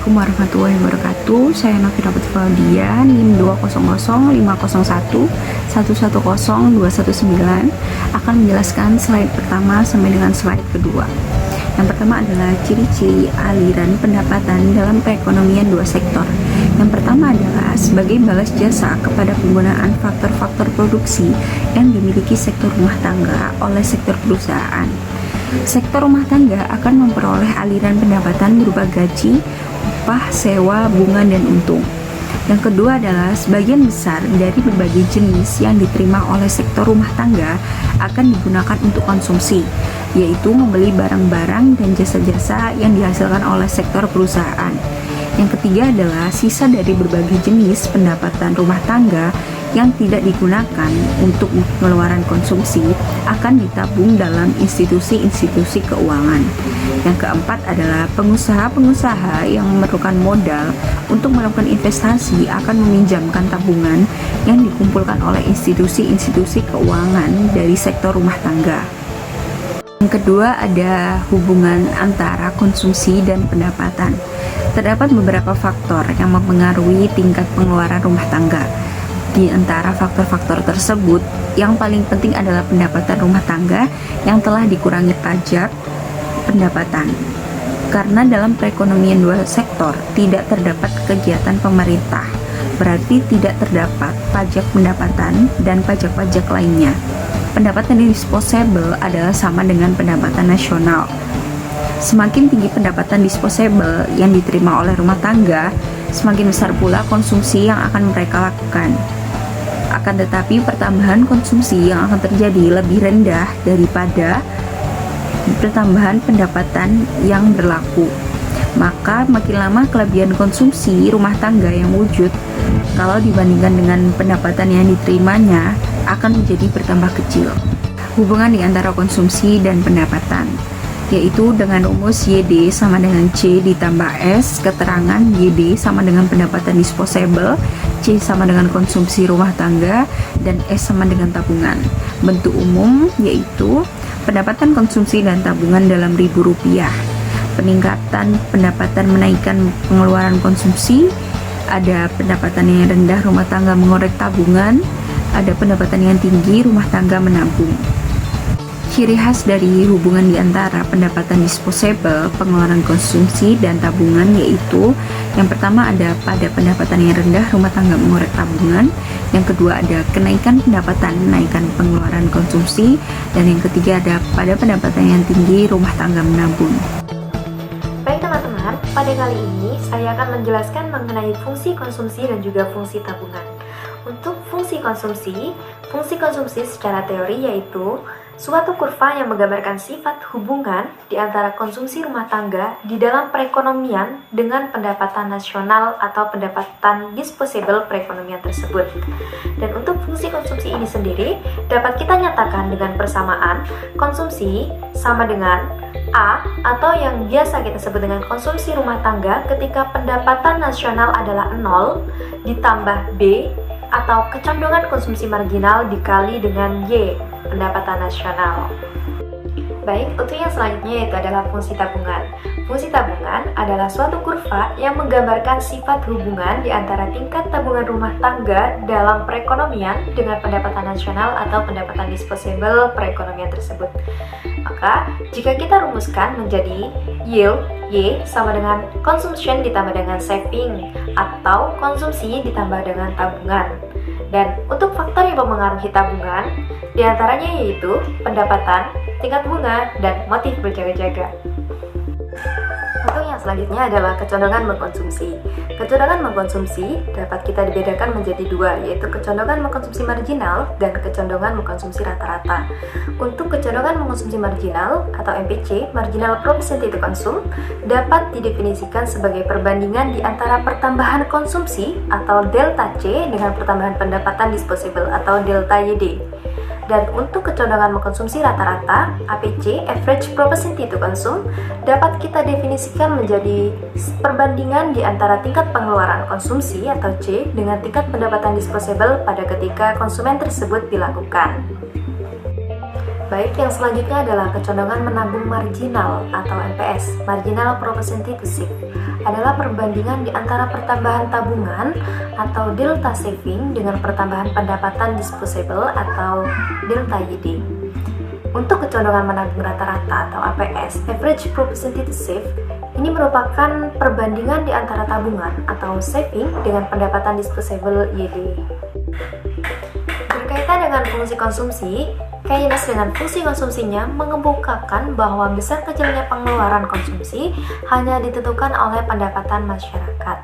Assalamualaikum warahmatullahi wabarakatuh. Saya Novita Putfaldia, NIM 2005001110219 akan menjelaskan slide pertama sampai dengan slide kedua. Yang pertama adalah ciri-ciri aliran pendapatan dalam perekonomian dua sektor. Yang pertama adalah sebagai balas jasa kepada penggunaan faktor-faktor produksi yang dimiliki sektor rumah tangga oleh sektor perusahaan. Sektor rumah tangga akan memperoleh aliran pendapatan berupa gaji, upah, sewa, bunga, dan untung. Yang kedua adalah sebagian besar dari berbagai jenis yang diterima oleh sektor rumah tangga akan digunakan untuk konsumsi, yaitu membeli barang-barang dan jasa-jasa yang dihasilkan oleh sektor perusahaan. Yang ketiga adalah sisa dari berbagai jenis pendapatan rumah tangga yang tidak digunakan untuk pengeluaran konsumsi akan ditabung dalam institusi-institusi keuangan. Yang keempat adalah pengusaha-pengusaha yang memerlukan modal untuk melakukan investasi akan meminjamkan tabungan yang dikumpulkan oleh institusi-institusi keuangan dari sektor rumah tangga. Yang kedua ada hubungan antara konsumsi dan pendapatan. Terdapat beberapa faktor yang mempengaruhi tingkat pengeluaran rumah tangga. Di antara faktor-faktor tersebut, yang paling penting adalah pendapatan rumah tangga yang telah dikurangi pajak pendapatan. Karena dalam perekonomian dua sektor tidak terdapat kegiatan pemerintah, berarti tidak terdapat pajak pendapatan dan pajak-pajak lainnya. Pendapatan disposable adalah sama dengan pendapatan nasional. Semakin tinggi pendapatan disposable yang diterima oleh rumah tangga, semakin besar pula konsumsi yang akan mereka lakukan. Akan tetapi pertambahan konsumsi yang akan terjadi lebih rendah daripada pertambahan pendapatan yang berlaku. Maka makin lama kelebihan konsumsi rumah tangga yang wujud kalau dibandingkan dengan pendapatan yang diterimanya akan menjadi bertambah kecil. Hubungan di antara konsumsi dan pendapatan, yaitu dengan rumus YD sama dengan C ditambah S, keterangan YD sama dengan pendapatan disposable, C sama dengan konsumsi rumah tangga, dan S sama dengan tabungan. Bentuk umum yaitu pendapatan konsumsi dan tabungan dalam ribu rupiah. Peningkatan pendapatan menaikkan pengeluaran konsumsi, ada pendapatan yang rendah rumah tangga mengorek tabungan, ada pendapatan yang tinggi rumah tangga menabung. Ciri khas dari hubungan di antara pendapatan disposable, pengeluaran konsumsi, dan tabungan yaitu yang pertama ada pada pendapatan yang rendah rumah tangga mengorek tabungan, yang kedua ada kenaikan pendapatan menaikkan pengeluaran konsumsi, dan yang ketiga ada pada pendapatan yang tinggi rumah tangga menabung. Baik teman-teman, pada kali ini saya akan menjelaskan mengenai fungsi konsumsi dan juga fungsi tabungan. Untuk fungsi konsumsi secara teori yaitu suatu kurva yang menggambarkan sifat hubungan di antara konsumsi rumah tangga di dalam perekonomian dengan pendapatan nasional atau pendapatan disposable perekonomian tersebut. Dan untuk fungsi konsumsi ini sendiri dapat kita nyatakan dengan persamaan konsumsi sama dengan A atau yang biasa kita sebut dengan konsumsi rumah tangga ketika pendapatan nasional adalah 0 ditambah B atau kecondongan konsumsi marginal dikali dengan Y, pendapatan nasional. Baik, untuk yang selanjutnya yaitu adalah fungsi tabungan. Fungsi tabungan adalah suatu kurva yang menggambarkan sifat hubungan di antara tingkat tabungan rumah tangga dalam perekonomian dengan pendapatan nasional atau pendapatan disposable perekonomian tersebut. Maka, jika kita rumuskan menjadi yield, Y sama dengan consumption ditambah dengan saving atau konsumsi ditambah dengan tabungan. Dan untuk faktor yang mempengaruhi tabungan, diantaranya yaitu pendapatan, tingkat bunga, dan motif berjaga-jaga. Untuk yang selanjutnya adalah kecondongan mengkonsumsi. Kecondongan mengkonsumsi dapat kita dibedakan menjadi dua, yaitu kecondongan mengkonsumsi marginal dan kecondongan mengkonsumsi rata-rata. Untuk kecondongan mengkonsumsi marginal atau MPC, marginal propensity to consume, dapat didefinisikan sebagai perbandingan di antara pertambahan konsumsi atau delta C dengan pertambahan pendapatan disposable atau delta YD. Dan untuk kecondongan mengkonsumsi rata-rata, APC, Average Propensity to Consume, dapat kita definisikan menjadi perbandingan di antara tingkat pengeluaran konsumsi atau C dengan tingkat pendapatan disposable pada ketika konsumen tersebut dilakukan. Baik, yang selanjutnya adalah kecondongan menabung marginal atau MPS, marginal propensity to save, adalah perbandingan di antara pertambahan tabungan atau delta saving dengan pertambahan pendapatan disposable atau delta YD. Untuk kecondongan menabung rata-rata atau APS, average propensity to save, ini merupakan perbandingan di antara tabungan atau saving dengan pendapatan disposable YD. Berkaitan dengan fungsi konsumsi, Keynes dengan fungsi konsumsinya mengemukakan bahwa besar kecilnya pengeluaran konsumsi hanya ditentukan oleh pendapatan masyarakat.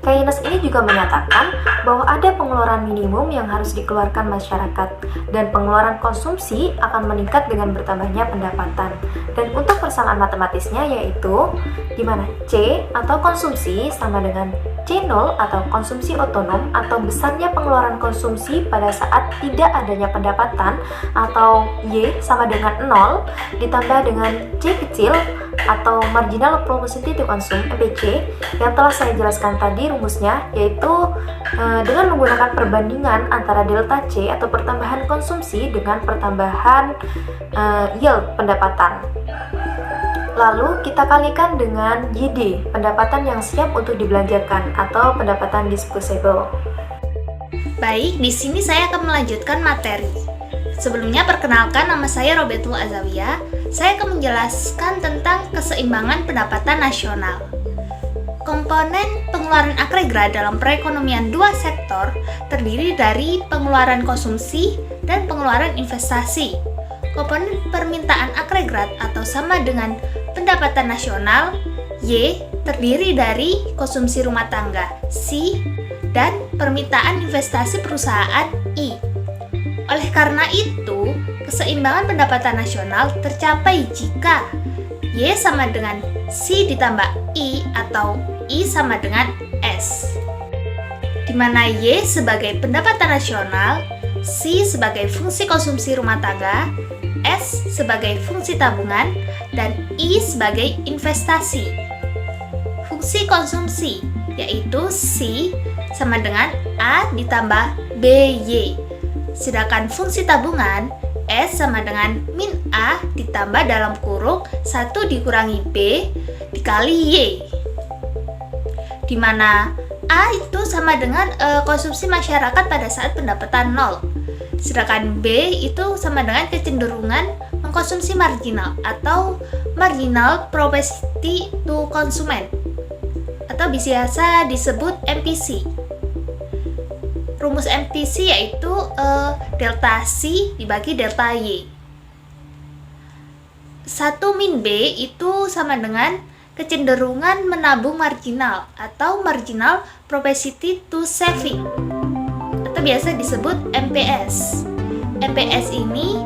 Keynes ini juga menyatakan bahwa ada pengeluaran minimum yang harus dikeluarkan masyarakat dan pengeluaran konsumsi akan meningkat dengan bertambahnya pendapatan. Dan untuk persamaan matematisnya yaitu di mana C atau konsumsi sama dengan C0 atau konsumsi otonom atau besarnya pengeluaran konsumsi pada saat tidak adanya pendapatan atau Y sama dengan 0 ditambah dengan C kecil atau marginal propensity to consume MPC yang telah saya jelaskan tadi rumusnya, yaitu dengan menggunakan perbandingan antara delta C atau pertambahan konsumsi dengan pertambahan yield pendapatan. Lalu kita kalikan dengan YD, pendapatan yang siap untuk dibelanjakan atau pendapatan disposable. Baik, di sini saya akan melanjutkan materi. Sebelumnya perkenalkan, nama saya Robetul Azawiyah. Saya akan menjelaskan tentang keseimbangan pendapatan nasional. Komponen pengeluaran agregat dalam perekonomian dua sektor terdiri dari pengeluaran konsumsi dan pengeluaran investasi. Komponen permintaan agregat atau sama dengan pendapatan nasional Y terdiri dari konsumsi rumah tangga C dan permintaan investasi perusahaan I. Oleh karena itu, keseimbangan pendapatan nasional tercapai jika Y sama dengan C ditambah I atau I sama dengan S, di mana Y sebagai pendapatan nasional, C sebagai fungsi konsumsi rumah tangga, S sebagai fungsi tabungan, dan I sebagai investasi. Fungsi konsumsi yaitu C sama dengan A ditambah BY, sedangkan fungsi tabungan S sama dengan min A ditambah dalam kurung 1 dikurangi B dikali Y, di mana A itu sama dengan konsumsi masyarakat pada saat pendapatan 0, sedangkan B itu sama dengan kecenderungan mengkonsumsi marginal atau marginal propensity to consume atau biasa disebut MPC. Rumus MPC yaitu delta C dibagi delta Y. 1 min B itu sama dengan kecenderungan menabung marginal atau marginal propensity to saving atau biasa disebut MPS. MPS ini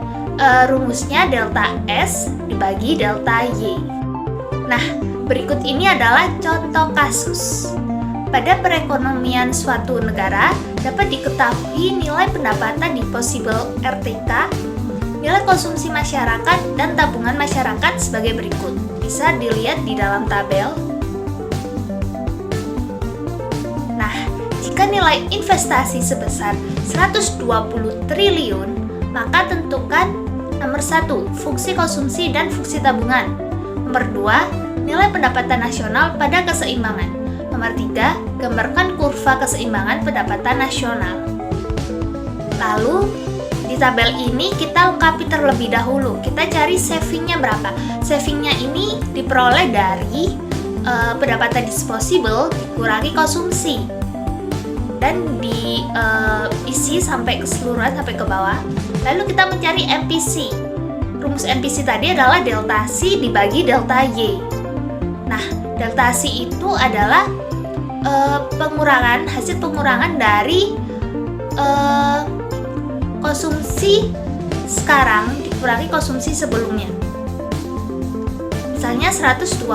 rumusnya delta S dibagi delta Y. Nah, berikut ini adalah contoh kasus. Pada perekonomian suatu negara dapat diketahui nilai pendapatan disposable RTK, nilai konsumsi masyarakat, dan tabungan masyarakat sebagai berikut. Bisa dilihat di dalam tabel. Nah, jika nilai investasi sebesar 120 triliun, maka tentukan nomor 1, fungsi konsumsi dan fungsi tabungan. Nomor 2, nilai pendapatan nasional pada keseimbangan. Nomor 3, gambarkan kurva keseimbangan pendapatan nasional. Lalu, di tabel ini kita lengkapi terlebih dahulu. Kita cari savingnya berapa. Savingnya ini diperoleh dari pendapatan disposable dikurangi konsumsi. Dan diisi sampai keseluruhan, sampai ke bawah. Lalu kita mencari MPC. Rumus MPC tadi adalah delta C dibagi delta Y. Nah, delta C itu adalah hasil pengurangan dari konsumsi sekarang dikurangi konsumsi sebelumnya. Misalnya 120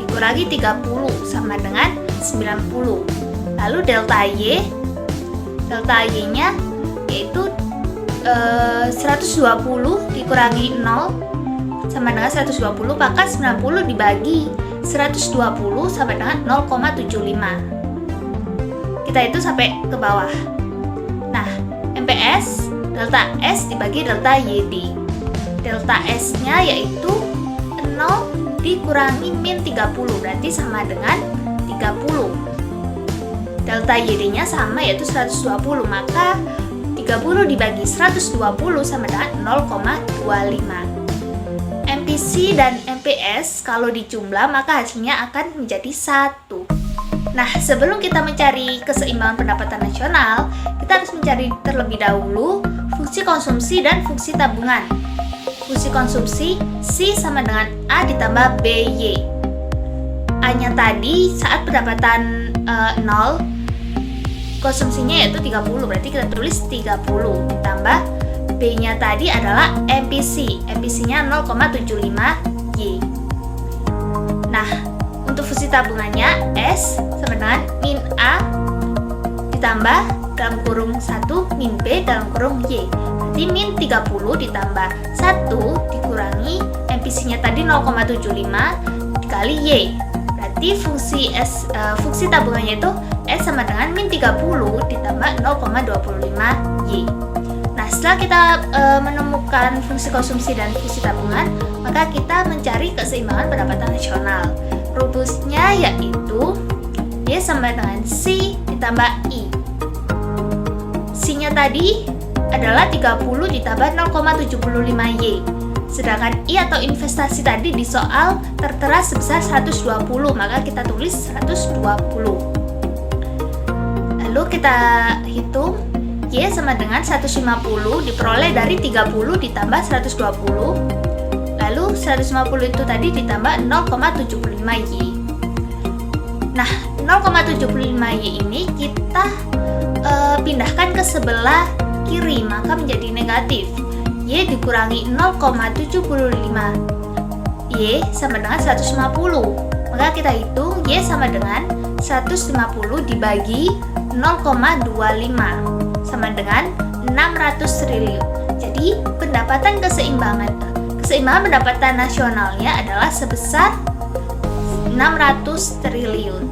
dikurangi 30 sama dengan 90. Lalu delta Y-nya yaitu 120 dikurangi 0 sama dengan 120, maka 90 dibagi 120 sama dengan 0,75. Kita itu sampai ke bawah. Nah, MPS delta S dibagi delta YD. Delta S-nya yaitu 0 dikurangi min 30, berarti sama dengan 30. Delta YD-nya sama yaitu 120, maka 30 dibagi 120 sama dengan 0,25. MPC dan MPS kalau dijumlah maka hasilnya akan menjadi 1. Nah, sebelum kita mencari keseimbangan pendapatan nasional, kita harus mencari terlebih dahulu fungsi konsumsi dan fungsi tabungan. Fungsi konsumsi C sama dengan A ditambah BY. A-nya tadi saat pendapatan 0, konsumsinya yaitu 30, berarti kita tulis 30 ditambah B-nya tadi adalah MPC. MPC-nya 0,75Y. Nah, untuk fungsi tabungannya S sama dengan min A ditambah dalam kurung 1 min B dalam kurung Y. Berarti min 30 ditambah 1 dikurangi MPC-nya tadi 0,75 dikali Y. Berarti fungsi tabungannya itu S sama dengan min 30 ditambah 0,25Y. Nah, setelah kita menemukan fungsi konsumsi dan fungsi tabungan, maka kita mencari keseimbangan pendapatan nasional. Rumusnya yaitu Y sama dengan C ditambah I. C-nya tadi adalah 30 ditambah 0,75Y. Sedangkan I atau investasi tadi di soal tertera sebesar 120, maka kita tulis 120. Lalu kita hitung Y sama dengan 150 diperoleh dari 30 ditambah 120. Lalu 150 itu tadi ditambah 0,75Y. Nah, 0,75Y ini kita pindahkan ke sebelah kiri, maka menjadi negatif. Y dikurangi 0,75 Y sama dengan 150. Maka kita hitung Y sama dengan 150 dibagi 0,25 sama dengan 600 triliun. Jadi keseimbangan pendapatan nasionalnya adalah sebesar 600 triliun.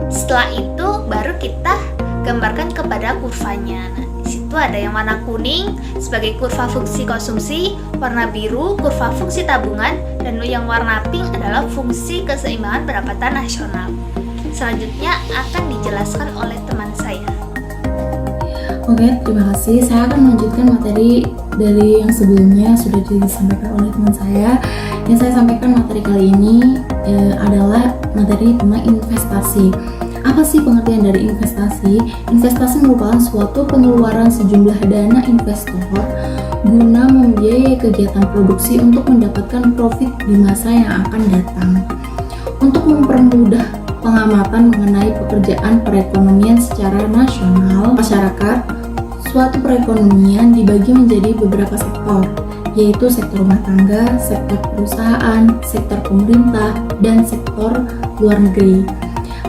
Setelah itu baru kita gambarkan kepada kurvanya. Nah, di situ ada yang warna kuning sebagai kurva fungsi konsumsi, warna biru kurva fungsi tabungan, dan yang warna pink adalah fungsi keseimbangan pendapatan nasional. Selanjutnya akan dijelaskan oleh teman saya. Oke, terima kasih. Saya akan melanjutkan materi dari yang sebelumnya sudah disampaikan oleh teman saya. Yang saya sampaikan materi kali ini adalah materi tentang investasi. Apa sih pengertian dari investasi? Investasi merupakan suatu pengeluaran sejumlah dana investor guna membiayai kegiatan produksi untuk mendapatkan profit di masa yang akan datang. Untuk mempermudah pengamatan mengenai pekerjaan perekonomian secara nasional, masyarakat, suatu perekonomian dibagi menjadi beberapa sektor, yaitu sektor rumah tangga, sektor perusahaan, sektor pemerintah, dan sektor luar negeri.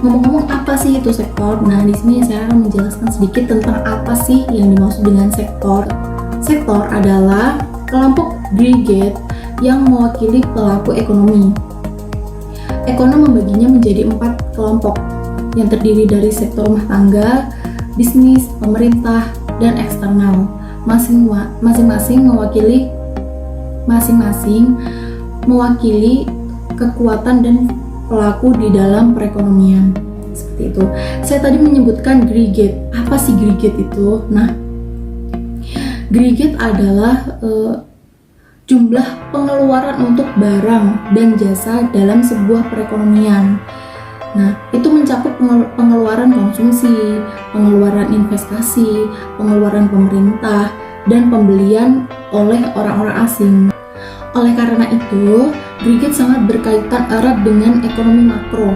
Ngomong-ngomong, apa sih itu sektor? Nah, di sini saya akan menjelaskan sedikit tentang apa sih yang dimaksud dengan sektor. Sektor adalah kelompok brigade yang mewakili pelaku ekonomi. Ekonom membaginya menjadi 4 kelompok yang terdiri dari sektor rumah tangga, bisnis, pemerintah, dan eksternal. Masing-masing mewakili kekuatan dan pelaku di dalam perekonomian. Seperti itu. Saya tadi menyebutkan brigade. Apa sih brigade itu? Nah, brigade adalah jumlah pengeluaran untuk barang dan jasa dalam sebuah perekonomian. Nah, itu mencakup pengeluaran konsumsi, pengeluaran investasi, pengeluaran pemerintah, dan pembelian oleh orang-orang asing. Oleh karena itu, brigade sangat berkaitan erat dengan ekonomi makro.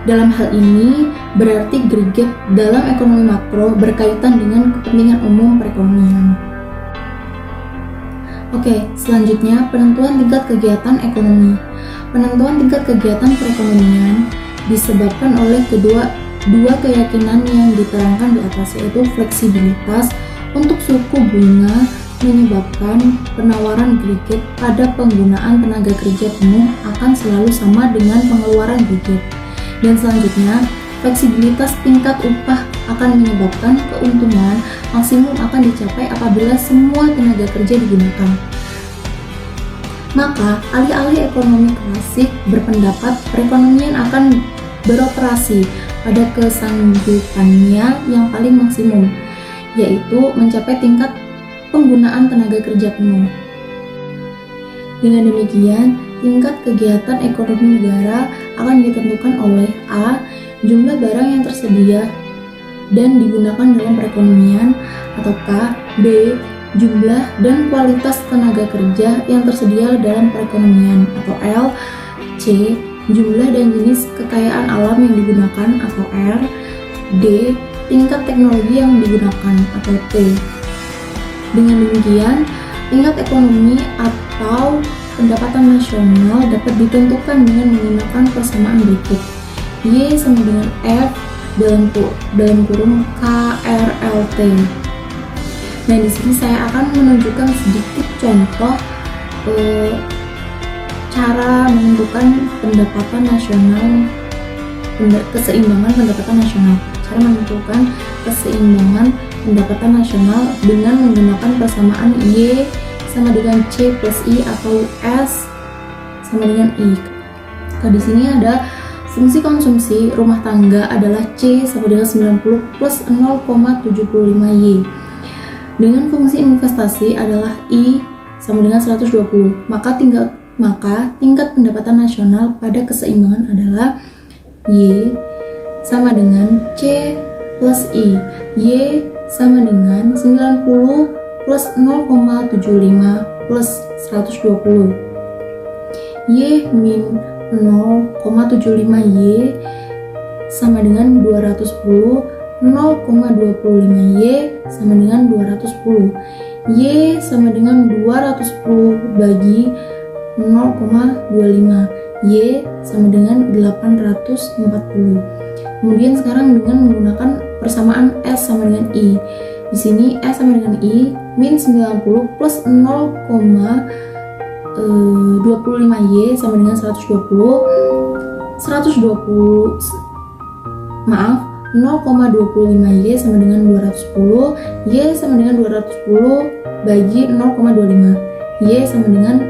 Dalam hal ini, berarti brigade dalam ekonomi makro berkaitan dengan kepentingan umum perekonomian. Oke, selanjutnya penentuan tingkat kegiatan ekonomi. Penentuan tingkat kegiatan perekonomian disebabkan oleh dua keyakinan yang diterangkan di atas, yaitu fleksibilitas untuk suku bunga menyebabkan penawaran brigade pada penggunaan tenaga kerja penuh akan selalu sama dengan pengeluaran brigade. Dan selanjutnya, fleksibilitas tingkat upah akan menyebabkan keuntungan maksimum akan dicapai apabila semua tenaga kerja digunakan. Maka alih-alih ekonomi klasik berpendapat perekonomian akan beroperasi pada kesanggupannya yang paling maksimum, yaitu mencapai tingkat penggunaan tenaga kerja penuh. Dengan demikian, tingkat kegiatan ekonomi negara akan ditentukan oleh A. Jumlah barang yang tersedia dan digunakan dalam perekonomian, atau K. B. Jumlah dan kualitas tenaga kerja yang tersedia dalam perekonomian, atau L. C. Jumlah dan jenis kekayaan alam yang digunakan, atau R. D. Tingkat teknologi yang digunakan, atau T. Dengan demikian, tingkat ekonomi atau pendapatan nasional dapat ditentukan dengan menggunakan persamaan berikut. Y sama dengan F dalam kurung KRLT. Nah, di sini saya akan menunjukkan sedikit contoh cara menentukan pendapatan nasional, keseimbangan pendapatan nasional. Cara menentukan keseimbangan pendapatan nasional dengan menggunakan persamaan Y sama dengan C plus I atau S sama dengan I. Nah, di sini ada fungsi konsumsi rumah tangga adalah C sama dengan 90 plus 0,75 Y. Dengan fungsi investasi adalah I sama dengan 120. Maka tingkat pendapatan nasional pada keseimbangan adalah Y sama dengan C plus I. Y sama dengan 90 plus 0,75 plus 120. Y min 0,75 Y sama dengan 210. 0,25 Y sama dengan 210. Y sama dengan 210 bagi 0,25. Y sama dengan 840. Kemudian sekarang dengan menggunakan persamaan S sama dengan I. Di sini S sama dengan I min 90 plus 0,25 Y sama dengan 0,25 Y sama dengan 210. Y sama dengan 210 bagi 0,25. Y sama dengan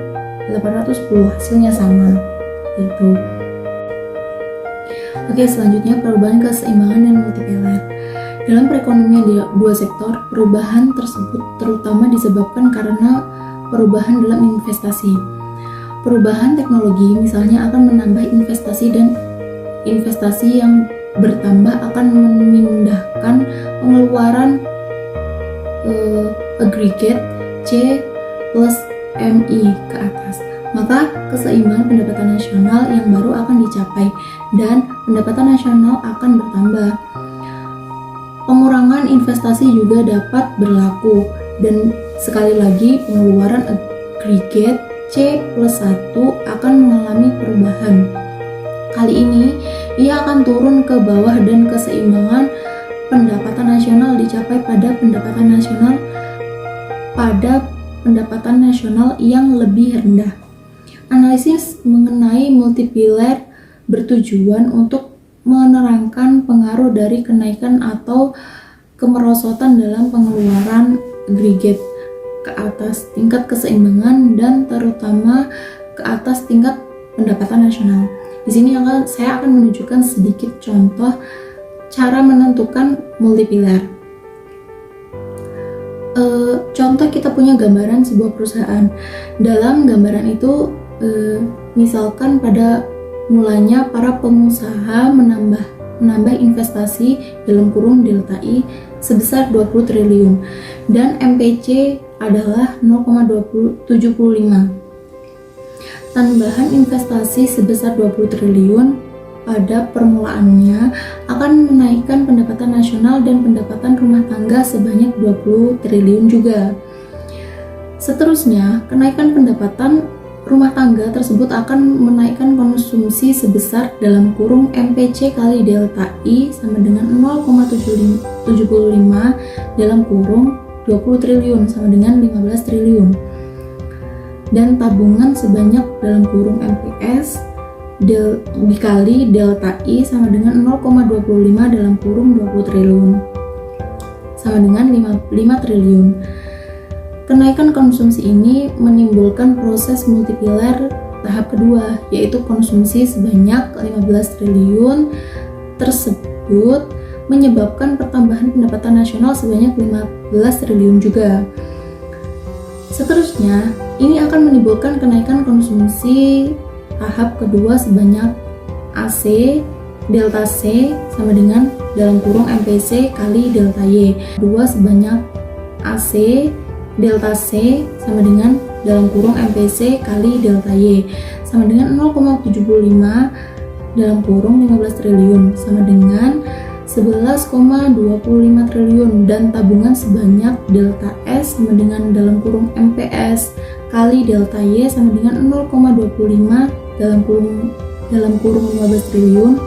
810. Hasilnya sama. Itu. Oke, selanjutnya perubahan keseimbangan dan multiplier. Dalam perekonomian di dua sektor, perubahan tersebut terutama disebabkan karena perubahan dalam investasi. Perubahan teknologi misalnya akan menambah investasi, dan investasi yang bertambah akan memindahkan pengeluaran agregat C plus MI ke atas. Maka keseimbangan pendapatan nasional yang baru akan dicapai dan pendapatan nasional akan bertambah. Pengurangan investasi juga dapat berlaku, dan sekali lagi pengeluaran agregat C plus 1 akan mengalami perubahan. Kali ini ia akan turun ke bawah dan keseimbangan pendapatan nasional dicapai pada pendapatan nasional yang lebih rendah. Analisis mengenai multiplier bertujuan untuk menerangkan pengaruh dari kenaikan atau kemerosotan dalam pengeluaran agregat ke atas tingkat keseimbangan dan terutama ke atas tingkat pendapatan nasional. Di sini saya akan menunjukkan sedikit contoh cara menentukan multiplier. Contoh, kita punya gambaran sebuah perusahaan. Dalam gambaran itu, misalkan pada mulanya para pengusaha menambah investasi dalam kurung delta I sebesar 20 triliun dan MPC adalah 0,75. Tambahan investasi sebesar 20 triliun pada permulaannya akan menaikkan pendapatan nasional dan pendapatan rumah tangga sebanyak 20 triliun juga. Seterusnya, kenaikan pendapatan rumah tangga tersebut akan menaikkan konsumsi sebesar dalam kurung MPC kali delta I sama dengan 0,75 dalam kurung 20 triliun sama dengan 15 triliun. Dan tabungan sebanyak dalam kurung MPS dikali delta I sama dengan 0,25 dalam kurung 20 triliun sama dengan 5 triliun. Kenaikan konsumsi ini menimbulkan proses multipilar tahap kedua, yaitu konsumsi sebanyak 15 triliun tersebut menyebabkan pertambahan pendapatan nasional sebanyak 15 triliun juga. Seterusnya, ini akan menimbulkan kenaikan konsumsi tahap kedua sebanyak AC delta C sama dengan dalam kurung MPC kali delta Y. Kedua sebanyak AC delta C sama dengan dalam kurung MPC kali delta Y sama dengan 0,75 dalam kurung 15 triliun sama dengan 11,25 triliun, dan tabungan sebanyak delta S sama dengan dalam kurung MPS kali delta Y sama dengan 0,25 dalam kurung 15 triliun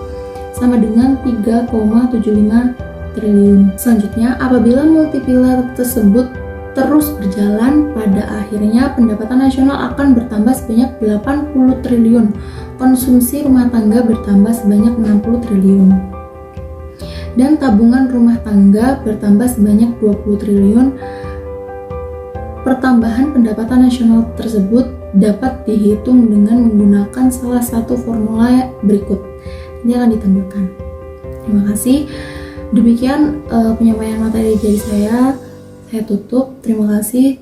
sama dengan 3,75 triliun. Selanjutnya, apabila multipilar tersebut terus berjalan, pada akhirnya pendapatan nasional akan bertambah sebanyak 80 triliun, konsumsi rumah tangga bertambah sebanyak 60 triliun, dan tabungan rumah tangga bertambah sebanyak 20 triliun. Pertambahan pendapatan nasional tersebut dapat dihitung dengan menggunakan salah satu formula berikut. Ini akan ditampilkan. Terima kasih. Demikian penyampaian materi dari saya tutup. Terima kasih.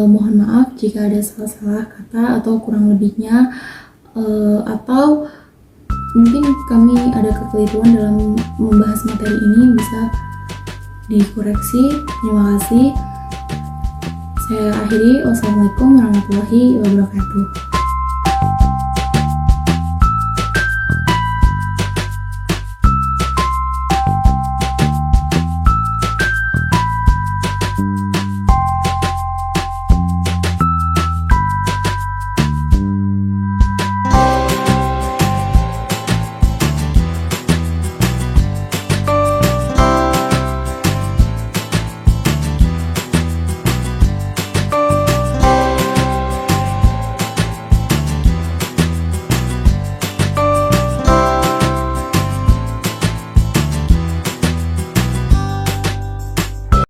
Mohon maaf jika ada salah-salah kata atau kurang lebihnya, atau mungkin kami ada kekeliruan dalam membahas materi ini, bisa dikoreksi. Terima kasih. Saya akhiri. Wassalamualaikum warahmatullahi wabarakatuh.